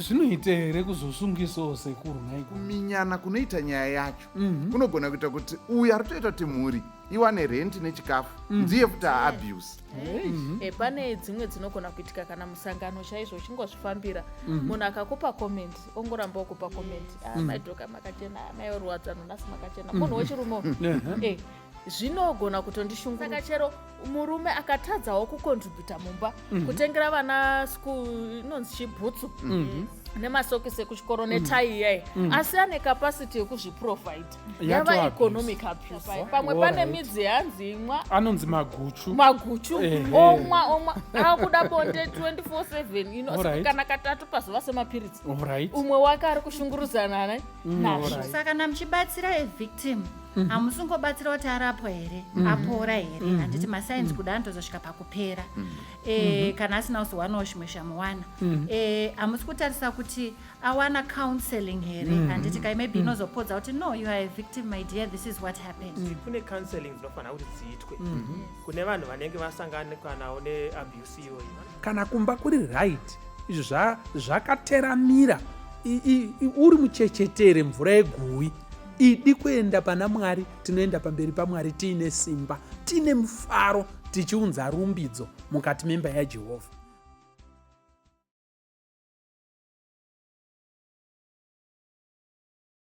zvinoita here kuzosungisawo sekuru naiko? Kuminyana kunoita nyaya yacho kunogona kuita kuti uyu ari kutoita kuti mhuri iwane renti nechikafu ndiye futi aabuse. Pane dzimwe dzinogona kuitika kana musangano chaizvo uchingozvifambira munhu akakupa comment ongoramba okupa comment madhoka makachena mayorwadza nonasi makachena munhu wechirume zvinogona kutondishungurudza. Saka chero murume akatadzawo kukontributa mumba kutengera vana inonzi chibhutsu nemasokisi ekuchikoro netai iyai asi ane capacity yekuzviprovide yava economic abuse. Pamwe pane midzi yanzi imwa anonzi maguchu omwa akuda bonde 24/7 kana katatu pazuva semapiritsi umwe wake ari kushungurudzana nazvo. Saka namuchibatsira evictim hamusingobatsira kuti arapwa here apora here. Handiti masainzi kuda anotozosvika pakupera kana asina kuzowanawo chimwe chamuwana. Hamusi kutarisa kuti awana counseling here. Handiti kai maybe inozopodza kuti no, you are a victim my dear, this is what happened. Kune counseling dzinofanira kuti dziitwe kune vanhu vanenge vasanganikanawo neabuse iyoyi. Kana kumba kuri right izvo zvakateramira uri muchechetere mvura yeguwi idi kuenda pana Mwari, tinoenda pamberi paMwari tiine simba, tiine mufaro, tichiunza rumbidzo mukati memba yaJehovha.